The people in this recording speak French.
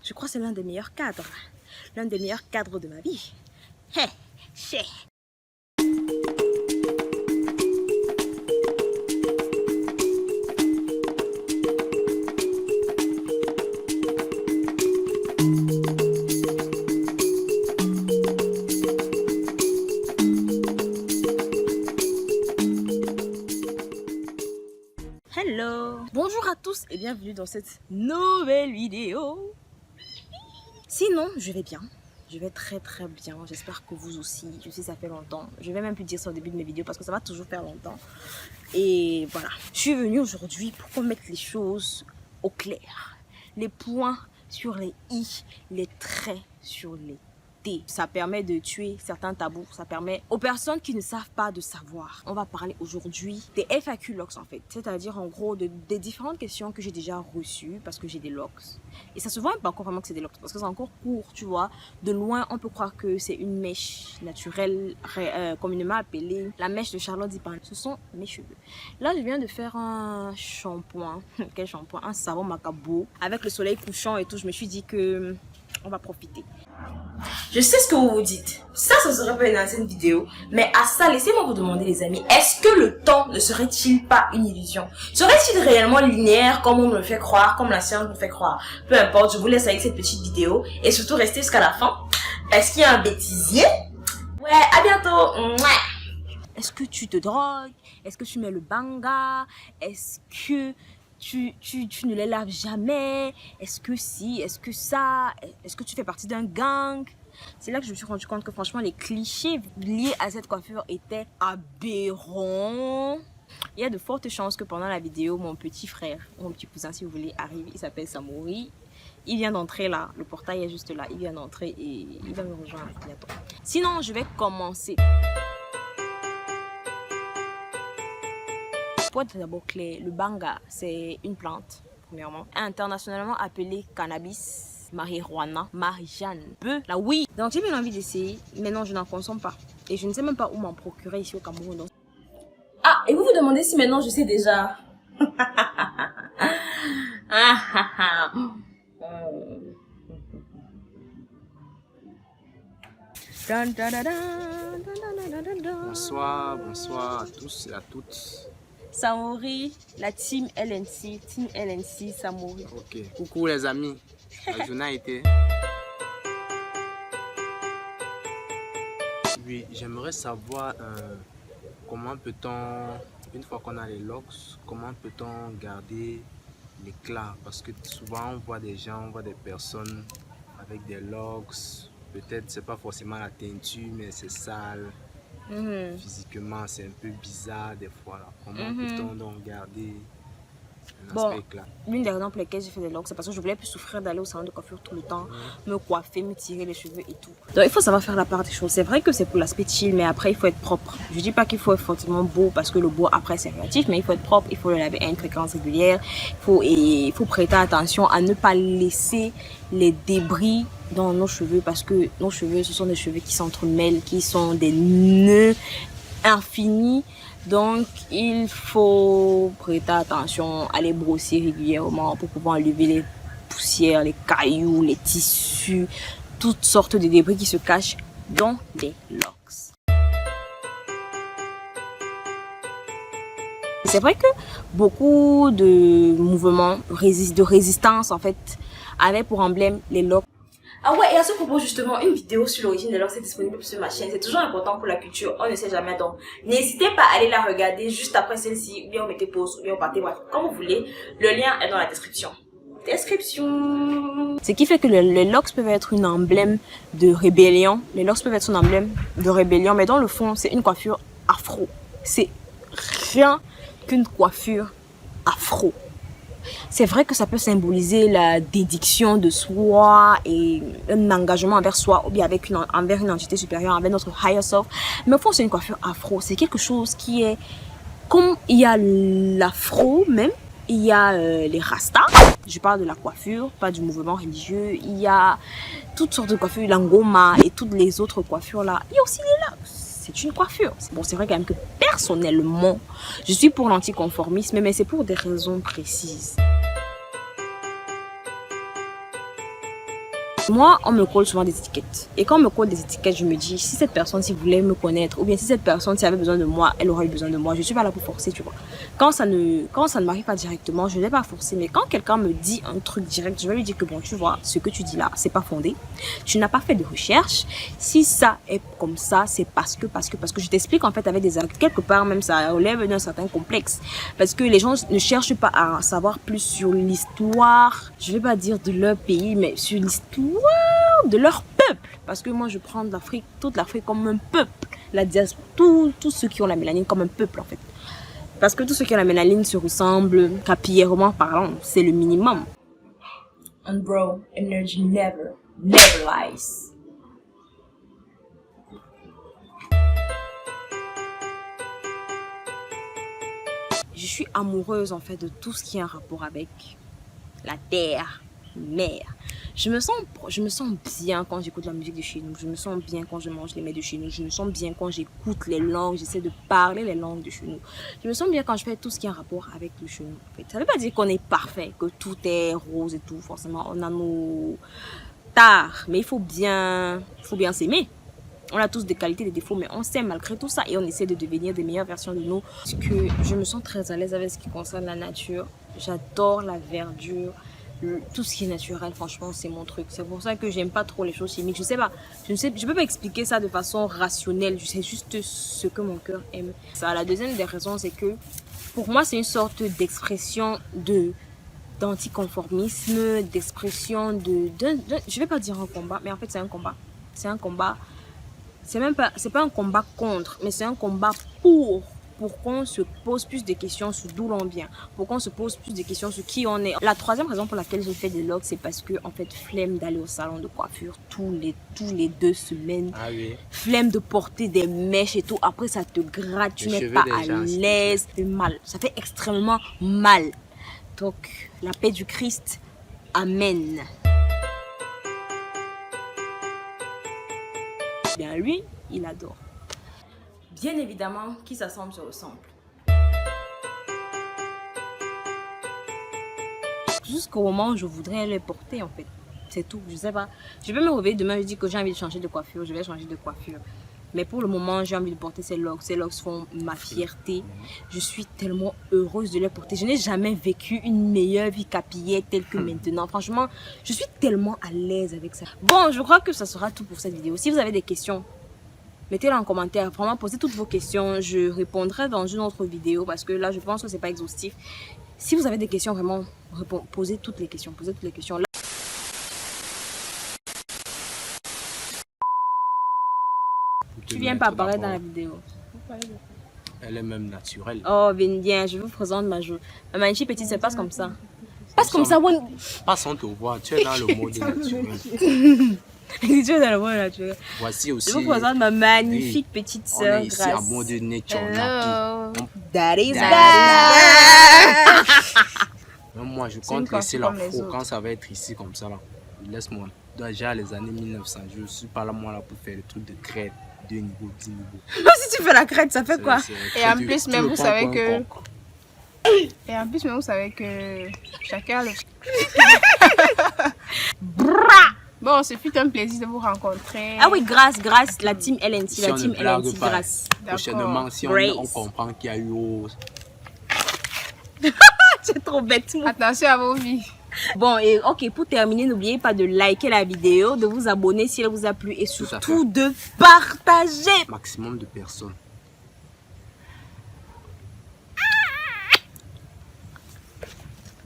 Je crois que c'est l'un des meilleurs cadres. L'un des meilleurs cadres de ma vie. Hé, chè. Hello, bonjour à tous et bienvenue dans cette nouvelle vidéo. Sinon, je vais bien. Je vais très bien. J'espère que vous aussi. Je sais, ça fait longtemps. Je vais même plus dire ça au début de mes vidéos parce que ça va toujours faire longtemps. Et voilà. Je suis venue aujourd'hui pour mettre les choses au clair. Les points sur les i, les traits sur les t. Ça permet de tuer certains tabous. Ça permet aux personnes qui ne savent pas de savoir. On va parler aujourd'hui des FAQ locks en fait. C'est-à-dire en gros des différentes questions que j'ai déjà reçues parce que j'ai des locks. Et ça se voit même pas encore vraiment que c'est des locks parce que c'est encore court, tu vois. De loin, on peut croire que c'est une mèche naturelle communément appelée la mèche de Charlotte Dipan. Ce sont mes cheveux. Là, je viens de faire un shampoing. Quel shampoing? Un savon macabo. Avec le soleil couchant et tout, je me suis dit que on va profiter. Je sais ce que vous vous dites. Ça serait pas une ancienne vidéo. Mais à ça, laissez-moi vous demander les amis. Est-ce que le temps ne serait-il pas une illusion? Serait-il réellement linéaire comme on me le fait croire, comme la science me fait croire? Peu importe, je vous laisse avec cette petite vidéo. Et surtout, restez jusqu'à la fin. Est-ce qu'il y a un bêtisier? Ouais, à bientôt. Est-ce que tu te drogues? Est-ce que tu mets le banga? Est-ce que tu ne les laves jamais? Est-ce que si? Est-ce que ça? Est-ce que tu fais partie d'un gang? C'est là que je me suis rendu compte que franchement les clichés liés à cette coiffure étaient aberrants. Il y a de fortes chances que pendant la vidéo, mon petit frère, mon petit cousin si vous voulez, arrive. Il s'appelle Samouri. Il vient d'entrer là, le portail est juste là. Il vient d'entrer et il va me rejoindre bientôt. Sinon, je vais commencer. Pour être d'abord clair, le banga, c'est une plante, premièrement, internationalement appelée cannabis, marijuana, marijuana, la oui. Donc j'ai bien envie d'essayer, mais non, je n'en consomme pas. Et je ne sais même pas où m'en procurer ici au Cameroun. Donc... Ah, et vous vous demandez si maintenant je sais déjà. Bonsoir à tous et à toutes. Samouri, la team LNC, Samouri. Ok, coucou les amis, la journée a été. Oui, j'aimerais savoir comment peut-on, une fois qu'on a les locks, comment peut-on garder l'éclat? Parce que souvent on voit des gens, on voit des personnes avec des locks, peut-être c'est pas forcément la teinture, mais c'est sale. Physiquement, c'est un peu bizarre des fois. Là. Comment peut-on donc garder un aspect éclat? L'une des raisons pour lesquelles j'ai fait des locks, c'est parce que je voulais plus souffrir d'aller au salon de coiffure tout le temps, me coiffer, me tirer les cheveux et tout. Donc il faut savoir faire la part des choses. C'est vrai que c'est pour l'aspect chill, mais après il faut être propre. Je dis pas qu'il faut être forcément beau parce que le beau après c'est relatif, mais il faut être propre, il faut le laver à une fréquence régulière. Il faut prêter attention à ne pas laisser les débris dans nos cheveux parce que nos cheveux, ce sont des cheveux qui s'entremêlent, qui sont des nœuds infinis. Donc, il faut prêter attention à les brosser régulièrement pour pouvoir enlever les poussières, les cailloux, les tissus, toutes sortes de débris qui se cachent dans les locks. C'est vrai que beaucoup de mouvements de résistance en fait avaient pour emblème les locks. Ah ouais, et à ce propos justement, une vidéo sur l'origine des locks est disponible sur ma chaîne. C'est toujours important pour la culture, on ne sait jamais. Donc, n'hésitez pas à aller la regarder juste après celle-ci, ou bien on mettez pause, ou bien on partez, bref, comme vous voulez. Le lien est dans la description. Ce qui fait que les locks peuvent être une emblème de rébellion. Les locks peuvent être un emblème de rébellion, mais dans le fond, c'est une coiffure afro. C'est rien qu'une coiffure afro. C'est vrai que ça peut symboliser la dédiction de soi et un engagement envers soi ou bien envers une entité supérieure, envers notre higher self. Mais au fond, c'est une coiffure afro. C'est quelque chose qui est comme il y a l'afro même, il y a les rastas. Je parle de la coiffure, pas du mouvement religieux. Il y a toutes sortes de coiffures, l'angoma et toutes les autres coiffures là. Il y a aussi les locks. C'est une coiffure. Bon, c'est vrai quand même que personnellement, je suis pour l'anticonformisme, mais c'est pour des raisons précises. Moi, on me colle souvent des étiquettes. Et quand on me colle des étiquettes, je me dis, si cette personne, si voulait me connaître, ou bien si cette personne, si elle avait besoin de moi, elle aurait eu besoin de moi. Je suis pas là pour forcer, tu vois. Quand ça ne m'arrive pas directement, je ne vais pas forcer. Mais quand quelqu'un me dit un truc direct, je vais lui dire que bon, tu vois, ce que tu dis là, c'est pas fondé. Tu n'as pas fait de recherche. Si ça est comme ça, c'est parce que je t'explique en fait avec des arguments. Quelque part même, ça relève d'un certain complexe. Parce que les gens ne cherchent pas à savoir plus sur l'histoire, je vais pas dire de leur pays, mais sur l'histoire de leur peuple. Parce que moi, je prends l'Afrique, toute l'Afrique comme un peuple. La diaspora, tous ceux qui ont la mélanine comme un peuple, en fait. Parce que tous ceux qui ont la mélanine se ressemblent, capillairement parlant, c'est le minimum. And bro, energy never lies. Je suis amoureuse, en fait, de tout ce qui a un rapport avec la terre, mer. Je me sens bien quand j'écoute la musique de chez nous. Je me sens bien quand je mange les mets de chez nous. Je me sens bien quand j'écoute les langues. J'essaie de parler les langues de chez nous. Je me sens bien quand je fais tout ce qui a un rapport avec le chez nous. En fait. Ça ne veut pas dire qu'on est parfait, que tout est rose et tout. Forcément, on a nos tares. Mais il faut bien s'aimer. On a tous des qualités, des défauts, mais on s'aime malgré tout ça et on essaie de devenir des meilleures versions de nous. Parce que je me sens très à l'aise avec ce qui concerne la nature. J'adore la verdure. Tout ce qui est naturel, franchement, c'est mon truc. C'est pour ça que j'aime pas trop les choses chimiques. Je sais pas, je peux pas expliquer ça de façon rationnelle. Je sais juste ce que mon cœur aime. Ça, la deuxième des raisons, c'est que pour moi, c'est une sorte d'expression d'anticonformisme, d'expression je vais pas dire un combat, mais en fait, c'est un combat. C'est un combat. C'est pas un combat contre, mais c'est un combat pour qu'on se pose plus de questions sur d'où l'on vient, pour qu'on se pose plus de questions sur qui on est. La troisième raison pour laquelle j'ai fait des locks, c'est parce que, en fait, flemme d'aller au salon de coiffure tous les 2 semaines. Ah oui. Flemme de porter des mèches et tout. Après, ça te gratte, tu n'es pas à l'aise. Ça fait mal. Ça fait extrêmement mal. Donc, la paix du Christ. Amen. Bien, lui, il adore. Bien évidemment, qui s'assemble se ressemble. Jusqu'au moment où je voudrais les porter, en fait. C'est tout, je sais pas. Je vais me réveiller demain, je dis que j'ai envie de changer de coiffure, je vais changer de coiffure. Mais pour le moment, j'ai envie de porter ces locks. Ces locks font ma fierté. Je suis tellement heureuse de les porter. Je n'ai jamais vécu une meilleure vie capillaire telle que maintenant. Franchement, je suis tellement à l'aise avec ça. Bon, je crois que ça sera tout pour cette vidéo. Si vous avez des questions, mettez-les en commentaire. Vraiment, posez toutes vos questions. Je répondrai dans une autre vidéo parce que là, je pense que c'est pas exhaustif. Si vous avez des questions, vraiment, posez toutes les questions. Posez toutes les questions. Là, tu viens pas apparaître dans la vidéo. Elle est même naturelle. Oh, bien, je vous présente ma magnifique petite, ça passe comme ça. Passe comme ça, ouais. Pas sans te voir, tu es dans le mode naturel. Tu es dans le mode naturel. Voici aussi. Je vous présente ma magnifique petite sœur. On est ici à mode nature. That is Même moi, je compte laisser la faux quand ça va être ici comme ça là. Laisse-moi. Déjà les années 1900, je suis pas là moi là pour faire le truc de crête. 2 niveaux, 10 niveaux. Si tu fais la crête, ça fait quoi? Et en plus, même vous savez que... Et en plus, même vous savez que chacun le... Bon, ce fut un plaisir de vous rencontrer. Ah oui, grâce, la team LNT, Si la on team ne blague LNT, pas, grâce. prochainement, si on comprend qu'il y a eu... C'est trop bête, moi. Attention à vos vies. Bon, et ok, pour terminer, n'oubliez pas de liker la vidéo, de vous abonner si elle vous a plu et surtout de partager. Maximum de personnes.